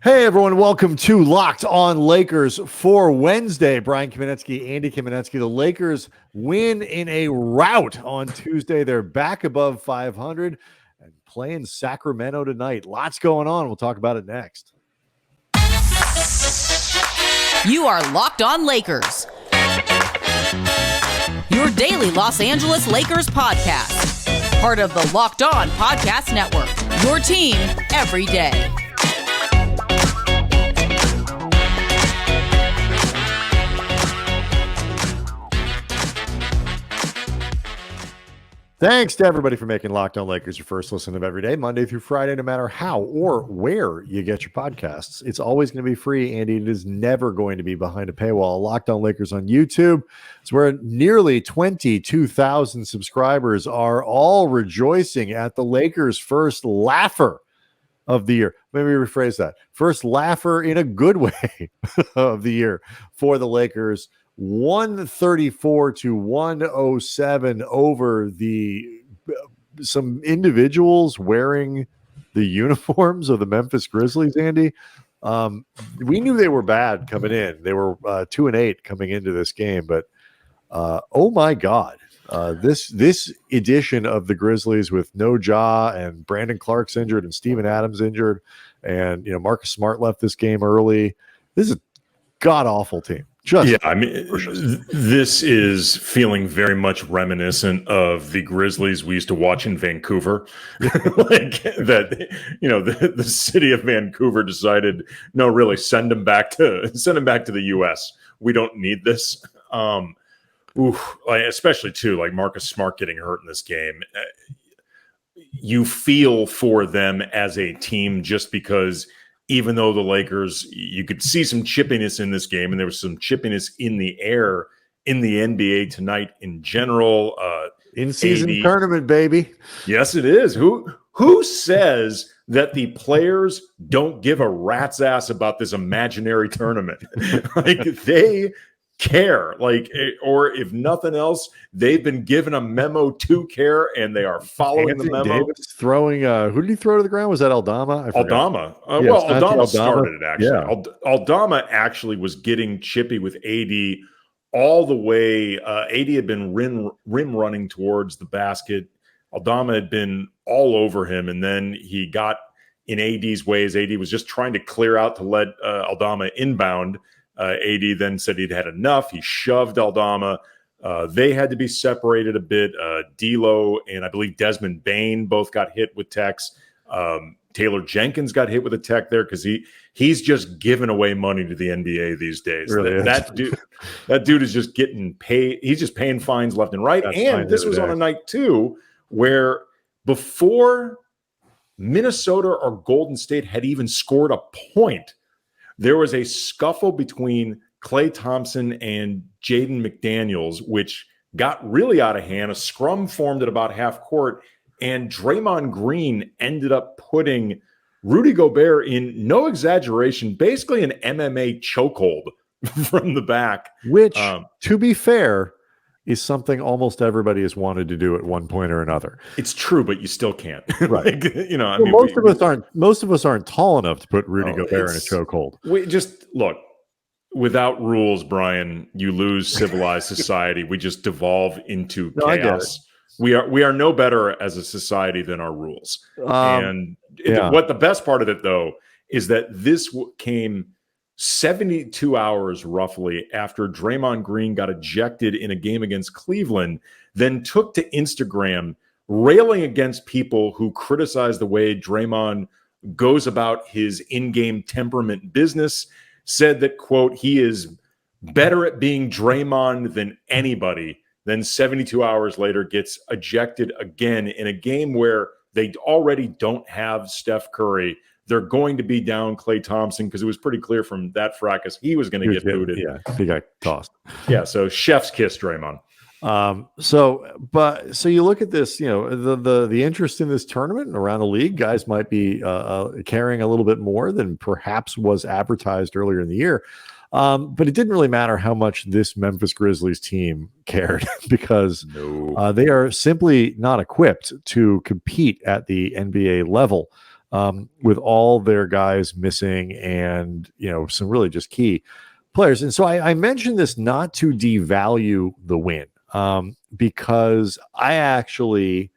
Hey everyone, welcome to Locked On Lakers for Wednesday. Brian Kamenetsky, Andy Kamenetsky. The Lakers win in a rout on Tuesday. They're back above 500 and playing Sacramento tonight. Lots going on. We'll talk about it next. You are Locked On Lakers, your daily Los Angeles Lakers podcast. Part of the Locked On Podcast Network, your team every day. Thanks to everybody for making Locked On Lakers your first listen of every day, Monday through Friday, no matter how or where you get your podcasts. It's always going to be free, Andy. It is never going to be behind a paywall. Locked On Lakers on YouTube. It's where nearly 22,000 subscribers are all rejoicing at the Lakers' first laugher of the year. Maybe rephrase that. First laugher in a good way of the year for the Lakers. 134 to 107 over some individuals wearing the uniforms of the Memphis Grizzlies, Andy. We knew they were bad coming in. They were 2-8 coming into this game, but oh my God. This edition of the Grizzlies with no Ja and Brandon Clark's injured and Steven Adams injured, and Marcus Smart left this game early. This is a god-awful team. This is feeling very much reminiscent of the Grizzlies we used to watch in Vancouver. Like that, the city of Vancouver decided, no, really, send them back to the U.S. We don't need this. Especially too, like Marcus Smart getting hurt in this game. You feel for them as a team just because. Even though the Lakers, you could see some chippiness in this game, and there was some chippiness in the air in the NBA tonight in general. In-season tournament, baby. Yes, it is. Who says that the players don't give a rat's ass about this imaginary tournament? Like, they care, or if nothing else, they've been given a memo to care, and they are following the memo. Davis throwing, who did he throw to the ground? Was that Aldama? Aldama. Aldama started it, actually. Yeah. Aldama actually was getting chippy with AD all the way. AD had been rim running towards the basket. Aldama had been all over him, and then he got in AD's ways. AD was just trying to clear out to let Aldama inbound. AD then said he'd had enough. He shoved Aldama. They had to be separated a bit. D'Lo and I believe Desmond Bane both got hit with techs. Taylor Jenkins got hit with a tech there because he's just giving away money to the NBA these days. Really that dude is just getting paid. He's just paying fines left and right. And this was on a night too where before Minnesota or Golden State had even scored a point, there was a scuffle between Klay Thompson and Jaden McDaniels, which got really out of hand. A scrum formed at about half court, and Draymond Green ended up putting Rudy Gobert in, no exaggeration, basically an MMA chokehold from the back. Which, to be fair, is something almost everybody has wanted to do at one point or another. It's true, but you still can't. Right. Most of us aren't tall enough to put Rudy Gobert in a chokehold. We just look, without rules, Brian, you lose civilized society. We just devolve into chaos. We are no better as a society than our rules. What the best part of it, though, is that this came 72 hours roughly after Draymond Green got ejected in a game against Cleveland, then took to Instagram railing against people who criticize the way Draymond goes about his in-game temperament business, said that, quote, he is better at being Draymond than anybody, then 72 hours later gets ejected again in a game where they already don't have Steph Curry. They're going to be down Klay Thompson because it was pretty clear from that fracas he was going to get booted. Yeah, he got tossed. Yeah, so chef's kiss Draymond. So you look at this, the interest in this tournament around the league, guys might be carrying a little bit more than perhaps was advertised earlier in the year. But it didn't really matter how much this Memphis Grizzlies team cared because they are simply not equipped to compete at the NBA level. with all their guys missing and, some really just key players. And so I mentioned this not to devalue the win, because I actually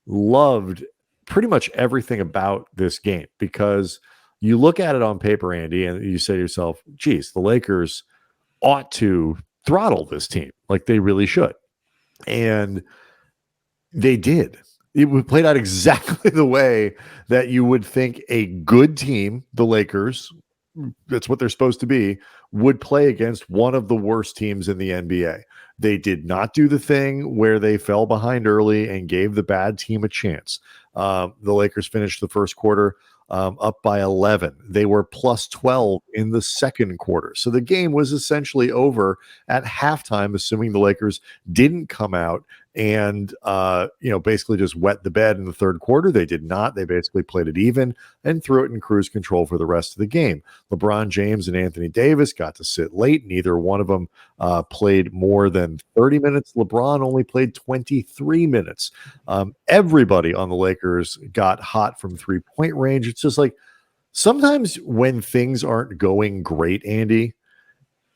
loved pretty much everything about this game, because you look at it on paper, Andy, and you say to yourself, geez, the Lakers ought to throttle this team. Like they really should. And they did. It played out exactly the way that you would think a good team, the Lakers, that's what they're supposed to be, would play against one of the worst teams in the NBA. They did not do the thing where they fell behind early and gave the bad team a chance. The Lakers finished the first quarter up by 11. They were plus 12 in the second quarter. So the game was essentially over at halftime, assuming the Lakers didn't come out and basically just wet the bed in the third quarter. They did not. They basically played it even and threw it in cruise control for the rest of the game. LeBron James and Anthony Davis got to sit late. Neither one of them played more than 30 minutes. LeBron only played 23 minutes. Everybody on the Lakers got hot from three-point range. It's just like sometimes when things aren't going great, Andy,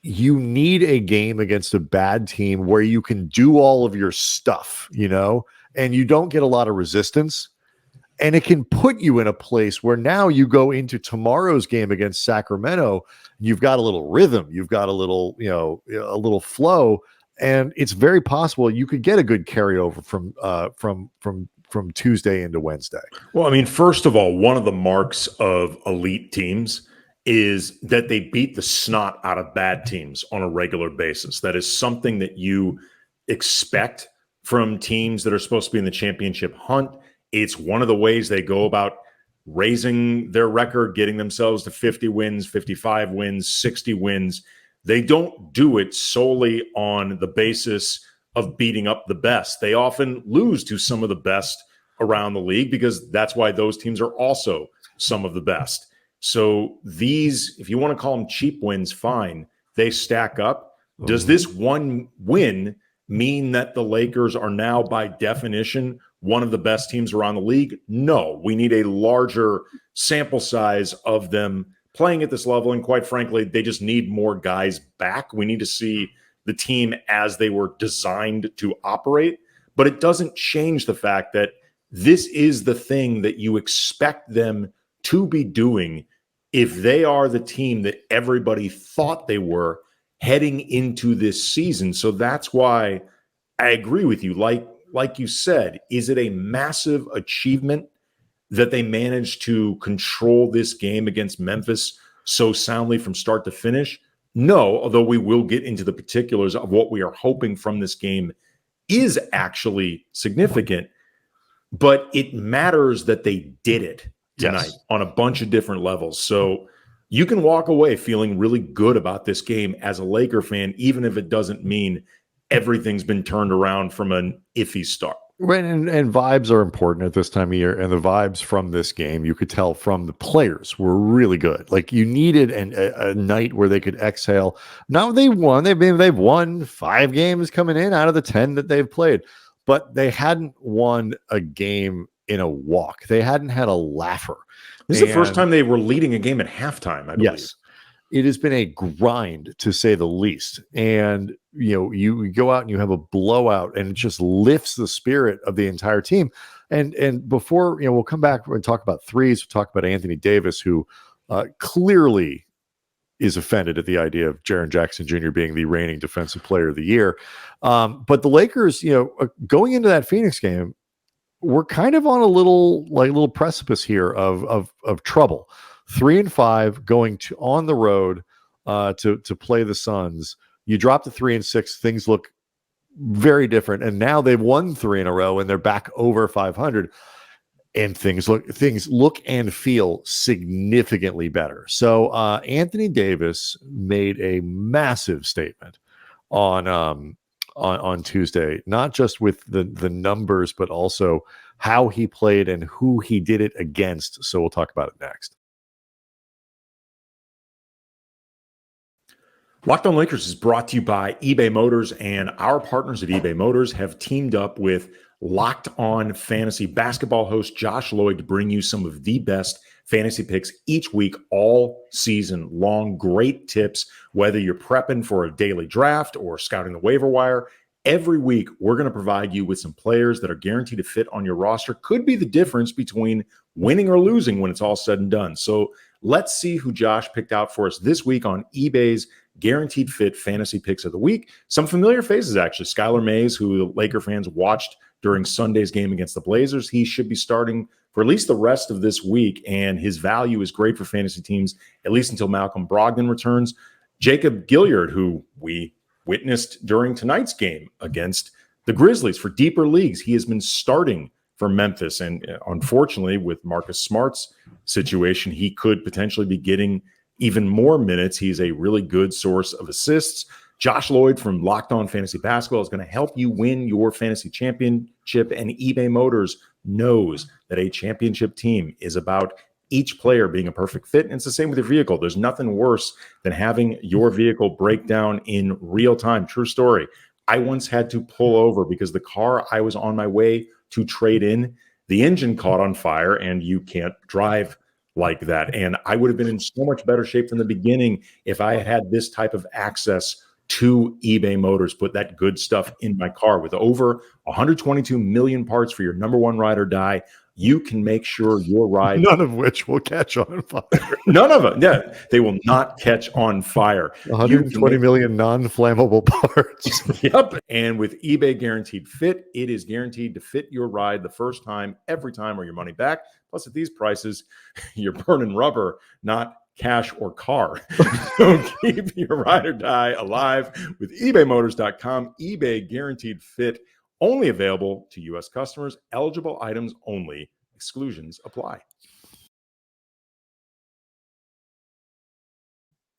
you need a game against a bad team where you can do all of your stuff, and you don't get a lot of resistance. And it can put you in a place where now you go into tomorrow's game against Sacramento, you've got a little rhythm, you've got a little, a little flow, and it's very possible you could get a good carryover from Tuesday into Wednesday. Well, I mean, first of all, one of the marks of elite teams is that they beat the snot out of bad teams on a regular basis. That is something that you expect from teams that are supposed to be in the championship hunt. It's one of the ways they go about raising their record, getting themselves to 50 wins, 55 wins, 60 wins. They don't do it solely on the basis of beating up the best. They often lose to some of the best around the league because that's why those teams are also some of the best. So these, if you want to call them cheap wins, fine. They stack up. Does this one win mean that the Lakers are now, by definition, one of the best teams around the league? No. We need a larger sample size of them playing at this level. And quite frankly, they just need more guys back. We need to see the team as they were designed to operate. But it doesn't change the fact that this is the thing that you expect them to be doing if they are the team that everybody thought they were heading into this season. So that's why I agree with you. Like you said, is it a massive achievement that they managed to control this game against Memphis so soundly from start to finish? No, although we will get into the particulars of what we are hoping from this game is actually significant. But it matters that they did it tonight on a bunch of different levels. So you can walk away feeling really good about this game as a Laker fan, even if it doesn't mean everything's been turned around from an iffy start. Right, and vibes are important at this time of year, and the vibes from this game, you could tell from the players, were really good. Like you needed a night where they could exhale. Now they won. They've won 5 games coming in out of the 10 that they've played, but they hadn't won a game in a walk. They hadn't had a laugher. This is the first time they were leading a game at halftime, I believe. Yes. It has been a grind, to say the least. And, you go out and you have a blowout, and it just lifts the spirit of the entire team. And before, we'll come back and talk about threes. We'll talk about Anthony Davis, who clearly is offended at the idea of Jaren Jackson Jr. being the reigning defensive player of the year. But the Lakers, going into that Phoenix game, we're kind of on a little precipice here of trouble. 3-5 going to on the road to play the Suns. You drop to 3-6, things look very different, and now they've won 3 in a row and they're back over 500, and things look and feel significantly better. So Anthony Davis made a massive statement on Tuesday, not just with the numbers, but also how he played and who he did it against. So we'll talk about it next. Locked On Lakers is brought to you by eBay Motors, and our partners at eBay Motors have teamed up with Locked On Fantasy basketball host Josh Lloyd to bring you some of the best fantasy picks each week, all season long. Great tips, whether you're prepping for a daily draft or scouting the waiver wire. Every week, we're going to provide you with some players that are guaranteed to fit on your roster. Could be the difference between winning or losing when it's all said and done. So let's see who Josh picked out for us this week on eBay's Guaranteed Fit Fantasy Picks of the Week. Some familiar faces, actually. Skylar Mays, who the Laker fans watched during Sunday's game against the Blazers. He should be starting for at least the rest of this week, and his value is great for fantasy teams, at least until Malcolm Brogdon returns. Jacob Gilyard, who we witnessed during tonight's game against the Grizzlies for deeper leagues. He has been starting for Memphis, and unfortunately, with Marcus Smart's situation, he could potentially be getting even more minutes. He's a really good source of assists. Josh Lloyd from Locked On Fantasy Basketball is going to help you win your fantasy championship, and eBay Motors knows that a championship team is about each player being a perfect fit, and it's the same with your vehicle. There's nothing worse than having your vehicle break down in real time. True story. I once had to pull over because the car I was on my way to trade in, the engine caught on fire, and you can't drive like that. And I would have been in so much better shape from the beginning if I had this type of access to eBay Motors. Put that good stuff in my car. With over 122 million parts for your number one ride or die, you can make sure your ride, none of which will catch on fire. None of them. Yeah, they will not catch on fire. 120 million non-flammable parts. Yep. And with eBay Guaranteed Fit, it is guaranteed to fit your ride the first time, every time, or your money back. Plus, at these prices, you're burning rubber, not cash or car. So keep your ride or die alive with ebaymotors.com. eBay Guaranteed Fit, only available to U.S. customers. Eligible items only. Exclusions apply.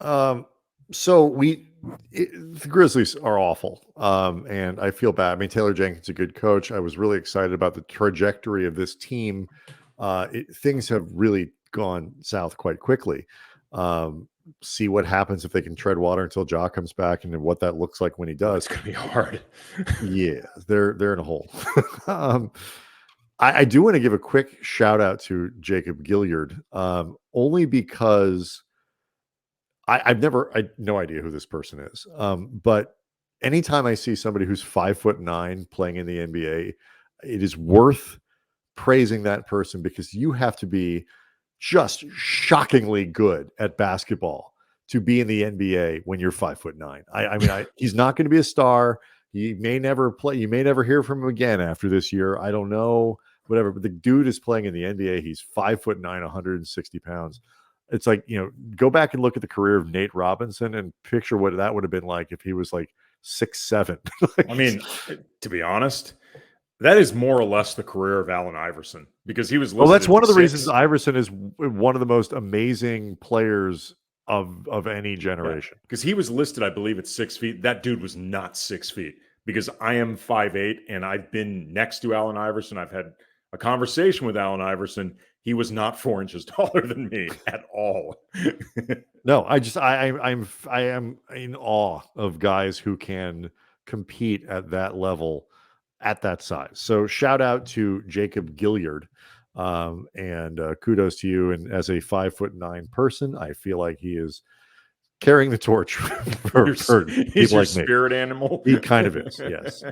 The Grizzlies are awful. And I feel bad. I mean, Taylor Jenkins is a good coach. I was really excited about the trajectory of this team. Things have really gone south quite quickly. See what happens if they can tread water until Ja comes back, and what that looks like when he does. It's going to be hard. Yeah, they're in a hole. I do want to give a quick shout out to Jacob Gilyard, only because I had no idea who this person is. But anytime I see somebody who's 5'9" playing in the NBA, it is worth praising that person, because you have to be just shockingly good at basketball to be in the NBA when you're 5'9". I mean, he's not going to be a star. He may never play. You may never hear from him again after this year. I don't know, whatever. But the dude is playing in the NBA. He's 5'9", 160 pounds. It's like, go back and look at the career of Nate Robinson and picture what that would have been like if he was like 6'7". I mean, to be honest, that is more or less the career of Allen Iverson, because he was listed. Well, that's one of the reasons Iverson is one of the most amazing players of any generation. Because he was listed, I believe, at 6 feet. That dude was not 6 feet, because I am 5'8", and I've been next to Allen Iverson. I've had a conversation with Allen Iverson. He was not 4 inches taller than me at all. No, I am in awe of guys who can compete at that level, at that size. So shout out to Jacob Gilyard, and kudos to you. And as a 5'9" person, I feel like he is carrying the torch for people like me. Spirit animal. He kind of is, yes.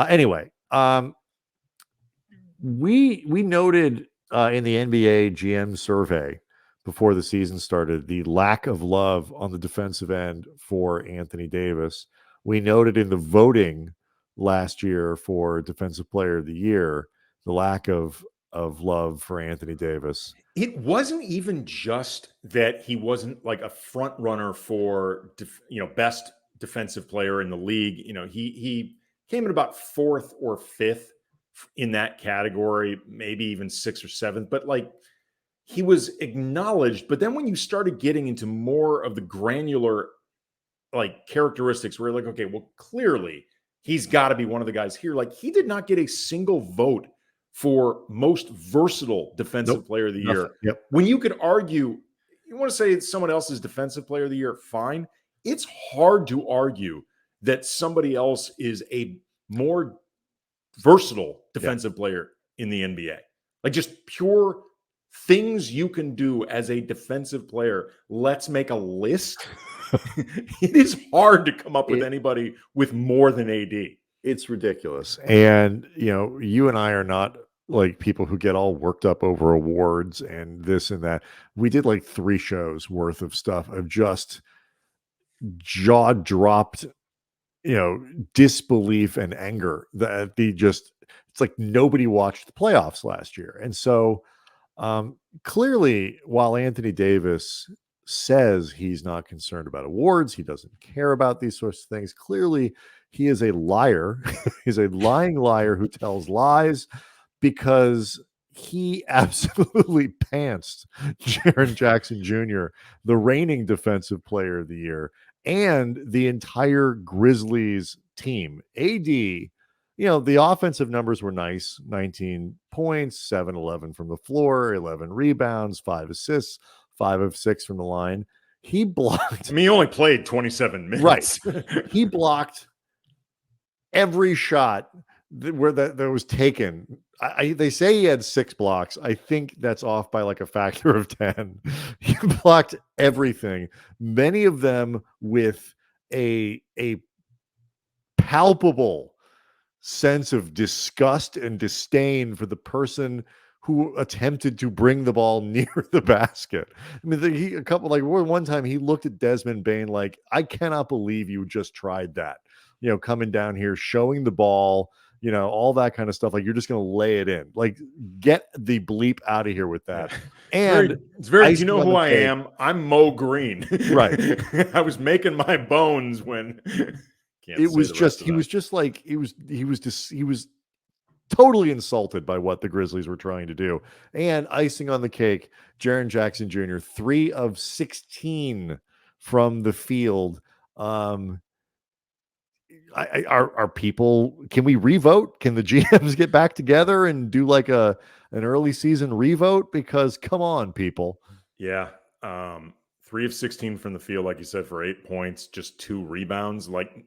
Anyway, we noted in the NBA GM survey before the season started the lack of love on the defensive end for Anthony Davis. We noted in the voting last year for Defensive Player of the Year the lack of love for Anthony Davis. It wasn't even just that he wasn't like a front runner for best defensive player in the league. He came in about 4th or 5th in that category, maybe even 6th or 7th, but like he was acknowledged. But then when you started getting into more of the granular like characteristics, where you're like, okay, well, clearly he's got to be one of the guys here. Like, he did not get a single vote for most versatile defensive player of the year. Yep. When you could argue, you want to say someone else's defensive player of the year, fine. It's hard to argue that somebody else is a more versatile defensive player in the NBA. Like just pure things you can do as a defensive player. Let's make a list. It is hard to come up with anybody with more than AD. It's ridiculous. And, you and I are not like people who get all worked up over awards and this and that. We did like 3 shows worth of stuff of just jaw dropped, disbelief and anger that it's like nobody watched the playoffs last year. And so clearly, while Anthony Davis says he's not concerned about awards, he doesn't care about these sorts of things. Clearly, he is a liar. He's a lying liar who tells lies because he absolutely pantsed Jaren Jackson Jr., the reigning defensive player of the year, and the entire Grizzlies team. AD, the offensive numbers were nice. 19 points, 7-11 from the floor, 11 rebounds, 5 assists, 5 of 6 from the line. He blocked. He only played 27 minutes. Right. He blocked every shot that was taken. They say he had 6 blocks. I think that's off by like a factor of 10. He blocked everything. Many of them with a palpable sense of disgust and disdain for the person who attempted to bring the ball near the basket. One time he looked at Desmond Bane like, I cannot believe you just tried that. Coming down here, showing the ball, all that kind of stuff. Like, you're just going to lay it in. Like, get the bleep out of here with that. And it's very you know who I am? I'm Mo Green. Right. I was making my bones when he was totally insulted by what the Grizzlies were trying to do. And icing on the cake, Jaren Jackson Jr., 3 of 16 from the field. Are people, can we revote? Can the GMs get back together and do like an early season revote? Because come on, people. Yeah. 3 of 16 from the field, like you said, for 8 points, just 2 rebounds. Like,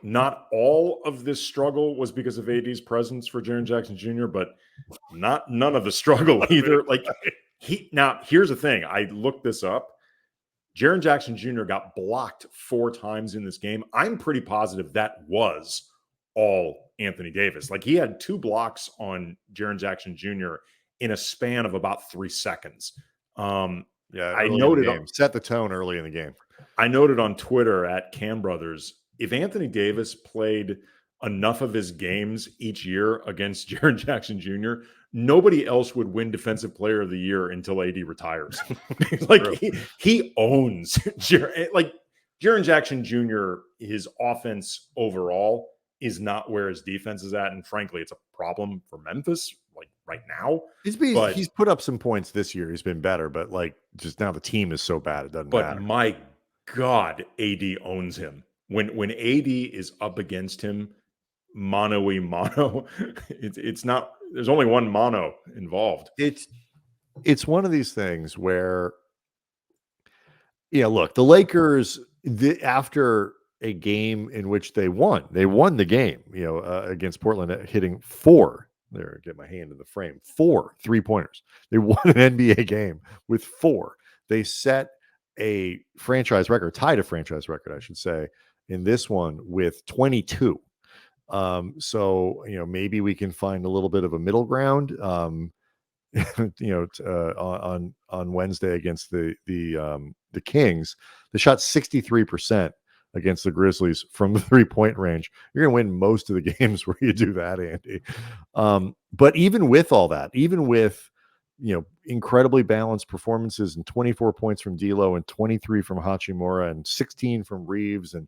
not all of this struggle was because of AD's presence for Jaren Jackson Jr., but none of the struggle either. Like, now here's the thing. I looked this up. Jaren Jackson Jr. got blocked 4 times in this game. I'm pretty positive that was all Anthony Davis. Like, he had 2 blocks on Jaren Jackson Jr. in a span of about 3 seconds. I noted set the tone early in the game. I noted on Twitter at Cam Brothers, if Anthony Davis played enough of his games each year against Jaren Jackson Jr., nobody else would win Defensive Player of the Year until AD retires. Like, he owns Jaren Jackson Jr., his offense overall is not where his defense is at. And frankly, it's a problem for Memphis, like right now. He's put up some points this year. He's been better, but like just now the team is so bad, it doesn't matter. But my God, AD owns him. When AD is up against him, mano-y-mano, it's not, there's only one mono involved. It's one of these things where, look, the Lakers, after a game in which they won the game, against Portland, hitting 4. There, get my hand in the frame. 4 3-pointers. They won an NBA game with 4. They set a franchise record, tied a franchise record, I should say, in this one with 22. So, maybe we can find a little bit of a middle ground, on Wednesday against the Kings. They shot 63% against the Grizzlies from the 3-point range. You're going to win most of the games where you do that, Andy. But even with all that, even with, incredibly balanced performances and 24 points from D'Lo and 23 from Hachimura and 16 from Reeves, and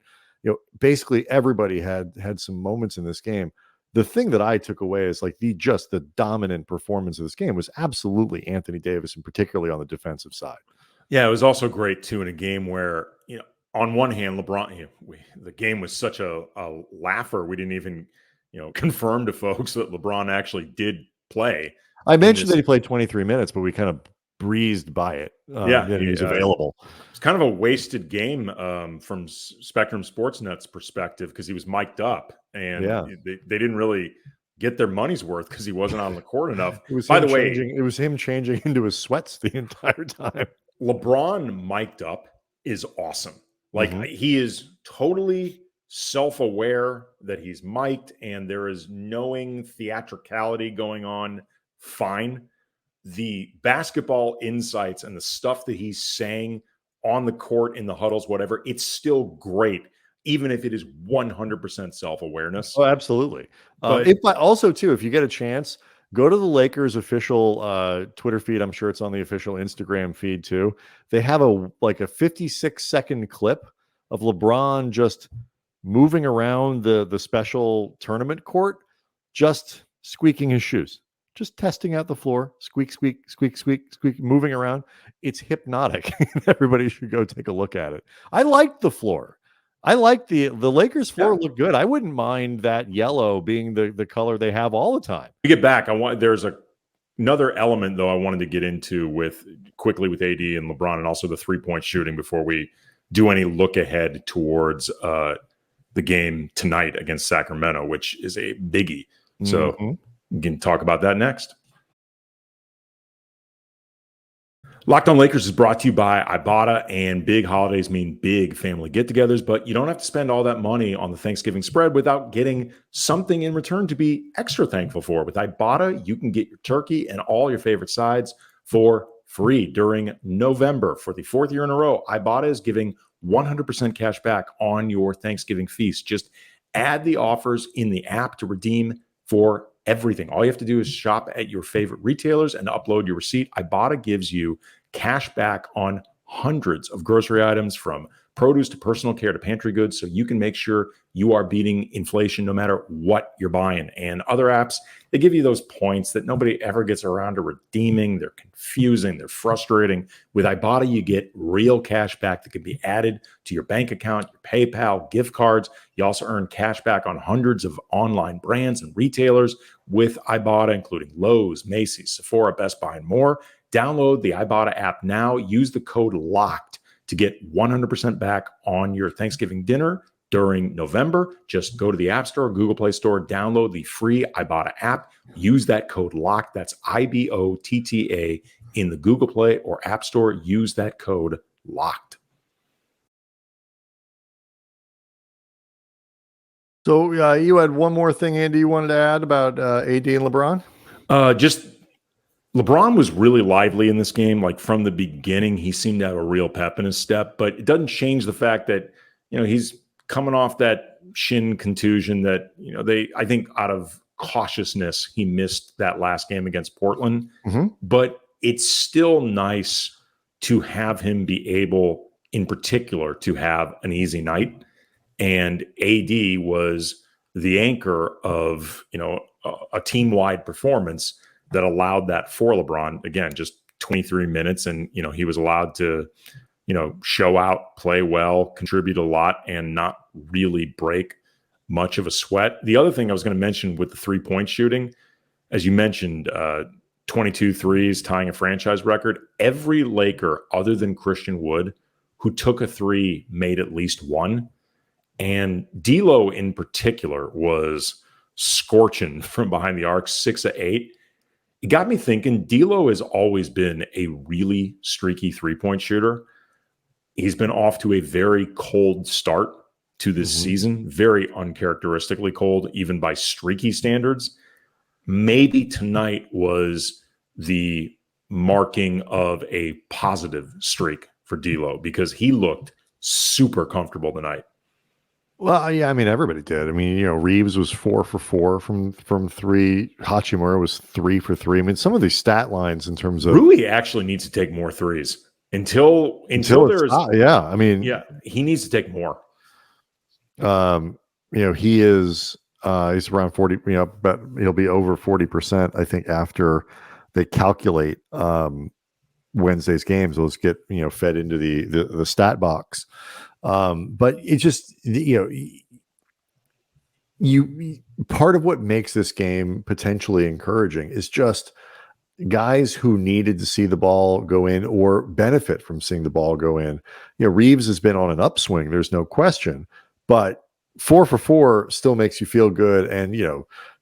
basically everybody had some moments in this game. The thing that I took away is like the dominant performance of this game was absolutely Anthony Davis, and particularly on the defensive side. Yeah, it was also great too in a game where, on one hand, LeBron, the game was such a laugher. We didn't even, confirm to folks that LeBron actually did play. I mentioned that he played 23 minutes, but we kind of breezed by it. He was available. It's kind of a wasted game from Spectrum Sportsnet's perspective because he was mic'd up, and they didn't really get their money's worth because he wasn't on the court enough. By the way, it was him changing into his sweats the entire time. LeBron mic'd up is awesome. Like he is totally self-aware that he's mic'd and there is knowing theatricality going on. Fine. The basketball insights and the stuff that he's saying on the court, in the huddles, whatever, it's still great, even if it is 100% self-awareness. Oh, absolutely. Also, too, if you get a chance, go to the Lakers official Twitter feed. I'm sure it's on the official Instagram feed, too. They have a 56-second clip of LeBron just moving around the special tournament court, just squeaking his shoes. Just testing out the floor, squeak, squeak, squeak, squeak, squeak, moving around. It's hypnotic. Everybody should go take a look at it. I liked the floor. I like the Lakers floor look good. I wouldn't mind that yellow being the color they have all the time. To get back, there's another element though I wanted to get into quickly with AD and LeBron, and also the 3-point shooting before we do any look ahead towards the game tonight against Sacramento, which is a biggie. So we can talk about that next. Locked On Lakers is brought to you by Ibata, and big holidays mean big family get-togethers, but you don't have to spend all that money on the Thanksgiving spread without getting something in return to be extra thankful for. With Ibata, you can get your turkey and all your favorite sides for free during November. For the 4th year in a row, Ibata is giving 100% cash back on your Thanksgiving feast. Just add the offers in the app to redeem for everything. All you have to do is shop at your favorite retailers and upload your receipt. Ibata gives you cash back on hundreds of grocery items, from produce to personal care to pantry goods, so you can make sure you are beating inflation no matter what you're buying. And other apps, they give you those points that nobody ever gets around to redeeming. They're confusing. They're frustrating. With Ibata, you get real cash back that can be added to your bank account, your PayPal, gift cards. You also earn cash back on hundreds of online brands and retailers with Ibata, including Lowe's, Macy's, Sephora, Best Buy, and more. Download the Ibata app now. Use the code LOCKED to get 100% back on your Thanksgiving dinner during November. Just go to the App Store or Google Play Store, download the free Ibata app, use that code LOCKED, that's IBOTTA, in the Google Play or App Store. Use that code LOCKED. So you had one more thing, Andy, you wanted to add about AD and LeBron? Just LeBron was really lively in this game. Like from the beginning, he seemed to have a real pep in his step, but it doesn't change the fact that, he's coming off that shin contusion that, I think out of cautiousness, he missed that last game against Portland. But it's still nice to have him be able, in particular, to have an easy night. And AD was the anchor of, a team-wide performance that allowed that for LeBron. Again, just 23 minutes, and he was allowed to show out, play well, contribute a lot, and not really break much of a sweat. The other thing I was going to mention with the 3-point shooting, as you mentioned, 22 threes, tying a franchise record. Every Laker other than Christian Wood who took a three made at least one. And D'Lo in particular was scorching from behind the arc, 6 of 8. It got me thinking, D'Lo has always been a really streaky 3-point shooter. He's been off to a very cold start to this season, very uncharacteristically cold, even by streaky standards. Maybe tonight was the marking of a positive streak for D'Lo, because he looked super comfortable tonight. Well, yeah, I mean, everybody did. I mean, Reeves was 4 for 4 from 3. Hachimura was 3 for 3. I mean, some of these stat lines in terms of Rui actually needs to take more threes until there's I mean, he needs to take more. He is he's around 40. But he'll be over 40%. I think after they calculate Wednesday's games, those get fed into the stat box. But it just, part of what makes this game potentially encouraging is just guys who needed to see the ball go in or benefit from seeing the ball go in. Reeves has been on an upswing, there's no question, but 4 for 4 still makes you feel good. And,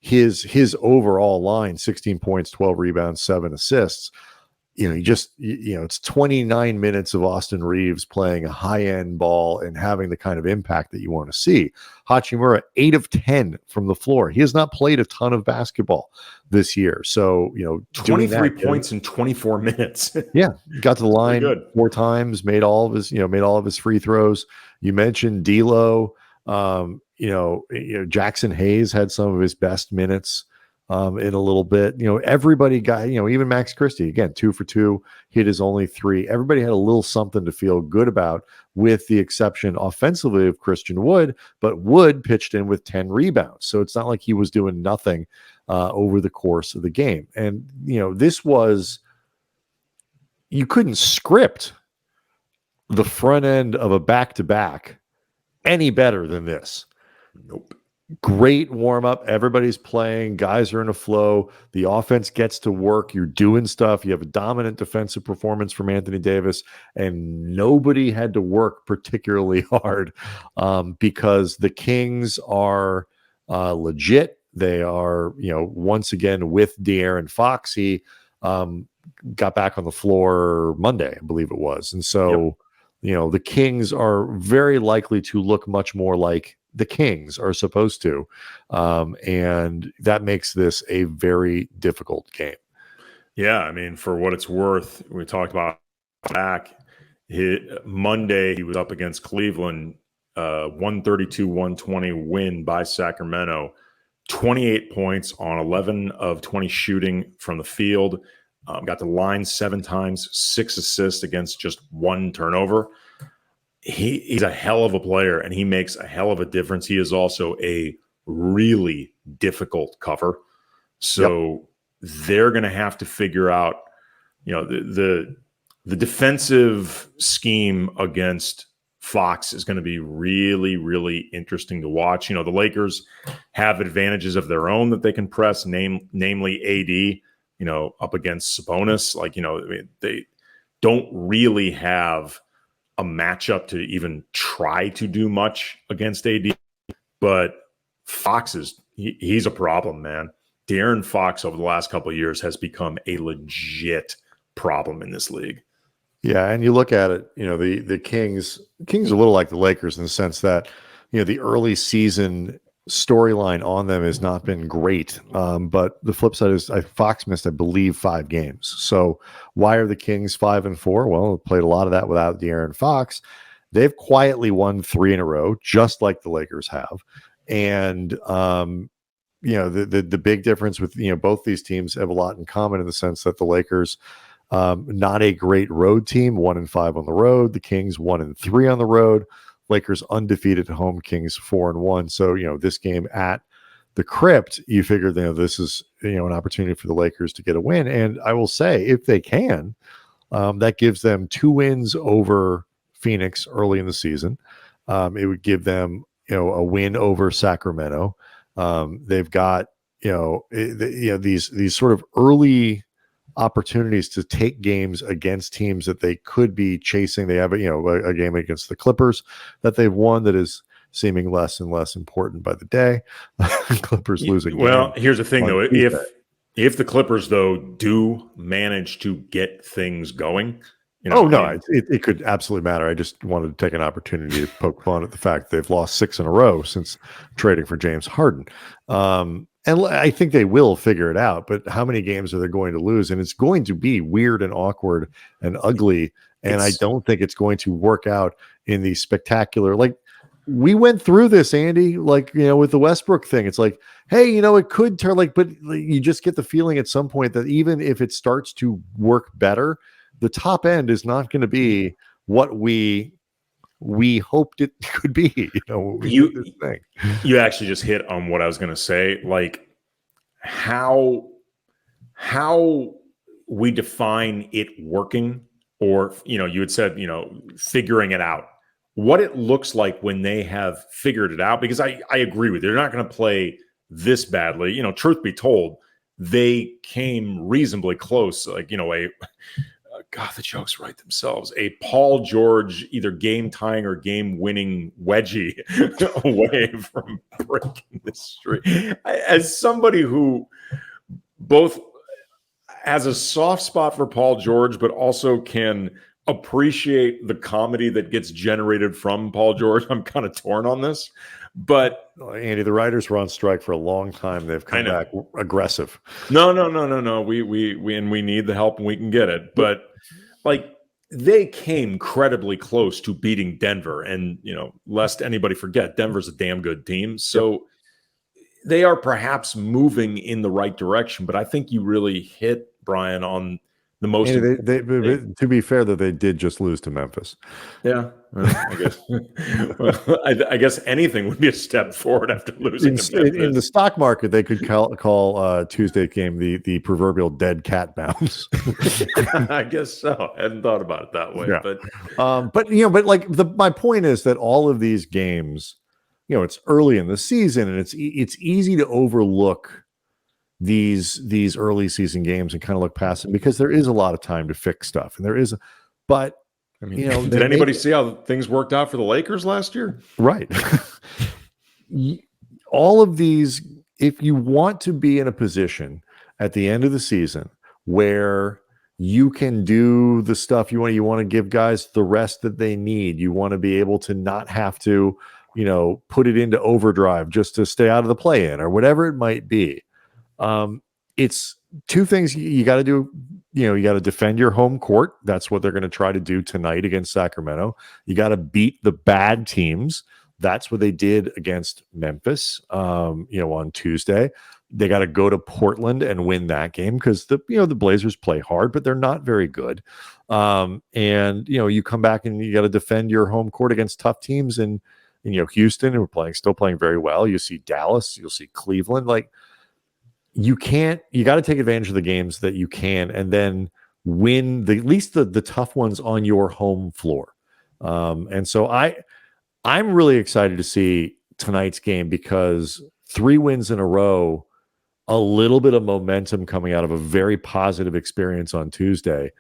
his overall line, 16 points, 12 rebounds, 7 assists. It's 29 minutes of Austin Reeves playing a high-end ball and having the kind of impact that you want to see. Hachimura, 8 of 10 from the floor. He has not played a ton of basketball this year. So, 23 points in 24 minutes. Yeah. Got to the line 4 times, made all of his free throws. You mentioned D'Lo. Jaxson Hayes had some of his best minutes in a little bit. Everybody got, even Max Christie, again, 2 for 2, hit his only 3. Everybody had a little something to feel good about, with the exception offensively of Christian Wood, but Wood pitched in with 10 rebounds. So it's not like he was doing nothing over the course of the game. And, this was, you couldn't script the front end of a back-to-back any better than this. Nope. Great warm up. Everybody's playing. Guys are in a flow. The offense gets to work. You're doing stuff. You have a dominant defensive performance from Anthony Davis, and nobody had to work particularly hard because the Kings are legit. They are, once again with De'Aaron Fox. He got back on the floor Monday, I believe it was. And so, the Kings are very likely to look much more like the Kings are supposed to. And that makes this a very difficult game. Yeah. I mean, for what it's worth, we talked about back Monday, he was up against Cleveland, 132-120 win by Sacramento, 28 points on 11 of 20 shooting from the field. Got the line 7 times, 6 assists against just 1 turnover. He's a hell of a player, and he makes a hell of a difference. He is also a really difficult cover. So they're going to have to figure out, the defensive scheme against Fox is going to be really, really interesting to watch. The Lakers have advantages of their own that they can press, namely AD, up against Sabonis. They don't really have a matchup to even try to do much against AD, but Fox he's a problem, man. De'Aaron Fox over the last couple of years has become a legit problem in this league. Yeah, and you look at it, the Kings are a little like the Lakers in the sense that, the early season storyline on them has not been great. But the flip side is Fox missed, I believe, 5 games. So why are the Kings 5-4? Well, played a lot of that without De'Aaron Fox. They've quietly won 3 in a row, just like the Lakers have. And, the big difference with, both these teams have a lot in common in the sense that the Lakers, not a great road team, 1-5 on the road. The Kings 1-3 on the road. Lakers undefeated at home, Kings 4-1. So, this game at the Crypt, you figure, this is, an opportunity for the Lakers to get a win. And I will say, if they can, that gives them 2 wins over Phoenix early in the season. It would give them, a win over Sacramento. They've got, these sort of early opportunities to take games against teams that they could be chasing. They have a game against the Clippers that they've won that is seeming less and less important by the day. Clippers losing. Well, here's the thing though. If the Clippers though do manage to get things going, it could absolutely matter. I just wanted to take an opportunity to poke fun at the fact they've lost 6 in a row since trading for James Harden. And I think they will figure it out, but how many games are they going to lose? And it's going to be weird and awkward and ugly. And I don't think it's going to work out in the spectacular, like we went through this, Andy, with the Westbrook thing. It's like, hey, it could turn but you just get the feeling at some point that even if it starts to work better, the top end is not going to be what we hoped it could be. You actually just hit on what I was going to say, like how we define it working, or you had said figuring it out, what it looks like when they have figured it out. Because I agree with you, they're not going to play this badly. Truth be told, they came reasonably close, God, the jokes write themselves. A Paul George either game tying or game winning wedgie away from breaking the streak. As somebody who both has a soft spot for Paul George, but also can appreciate the comedy that gets generated from Paul George, I'm kind of torn on this. But Andy, the writers were on strike for a long time. They've come back aggressive. No. We need the help and we can get it. But like, they came incredibly close to beating Denver. And, lest anybody forget, Denver's a damn good team. So they are perhaps moving in the right direction. But I think you really hit, Brian, on the most. To be fair, though, they did just lose to Memphis. Yeah, I guess. I guess anything would be a step forward after losing to Memphis. In the stock market, they could call Tuesday game the proverbial dead cat bounce. I guess so. I hadn't thought about it that way. Yeah. But like my point is that all of these games, it's early in the season, and it's easy to overlook these early season games and kind of look past them because there is a lot of time to fix stuff, and there is. But I mean, did anybody see how things worked out for the Lakers last year? Right. All of these, if you want to be in a position at the end of the season where you can do the stuff you want to give guys the rest that they need. You want to be able to not have to, put it into overdrive just to stay out of the play-in or whatever it might be. It's two things you got to do. You got to defend your home court. That's what they're going to try to do tonight against Sacramento. You got to beat the bad teams. That's what they did against Memphis, on Tuesday. They got to go to Portland and win that game because the Blazers play hard, but they're not very good. And you come back and you got to defend your home court against tough teams in Houston, who are still playing very well. You see Dallas, you'll see Cleveland. Like, you got to take advantage of the games that you can and then win at least the tough ones on your home floor. And so I'm really excited to see tonight's game because 3 wins in a row, a little bit of momentum coming out of a very positive experience on Tuesday.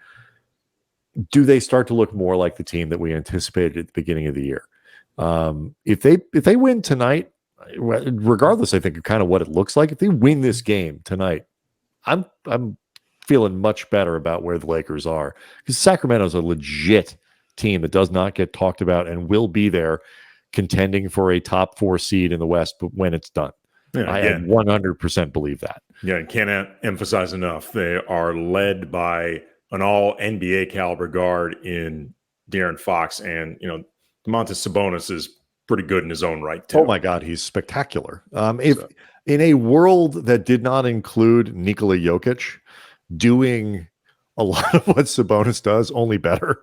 Do they start to look more like the team that we anticipated at the beginning of the year? If they win tonight, regardless, I think, of kind of what it looks like, if they win this game tonight, I'm feeling much better about where the Lakers are because Sacramento's a legit team that does not get talked about and will be there contending for a top 4 seed in the West, but when it's done. Yeah, I 100% believe that. Yeah, and can't emphasize enough. They are led by an all NBA caliber guard in De'Aaron Fox, and Domantas Sabonis is pretty good in his own right too. Oh my God, he's spectacular. In a world that did not include Nikola Jokic doing a lot of what Sabonis does, only better,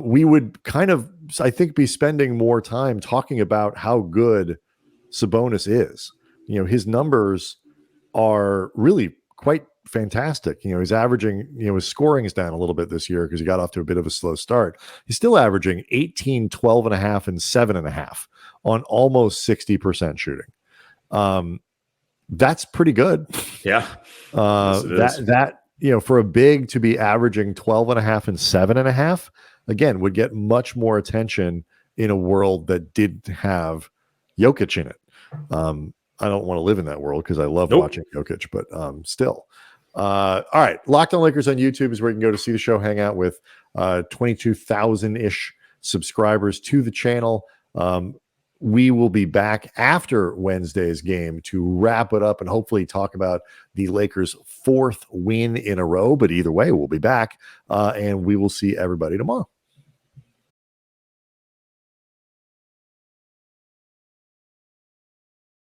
we would kind of, I think, be spending more time talking about how good Sabonis is. His numbers are really quite fantastic. He's averaging, his scoring is down a little bit this year because he got off to a bit of a slow start. He's still averaging 18, 12.5, and 7.5 on almost 60% shooting. That's pretty good. Yeah. That for a big to be averaging 12.5 and 7.5, again, would get much more attention in a world that didn't have Jokic in it. I don't want to live in that world because I love watching Jokic, but still. All right. Locked On Lakers on YouTube is where you can go to see the show, hang out with 22,000-ish subscribers to the channel. We will be back after Wednesday's game to wrap it up and hopefully talk about the Lakers' 4th win in a row. But either way, we'll be back and we will see everybody tomorrow.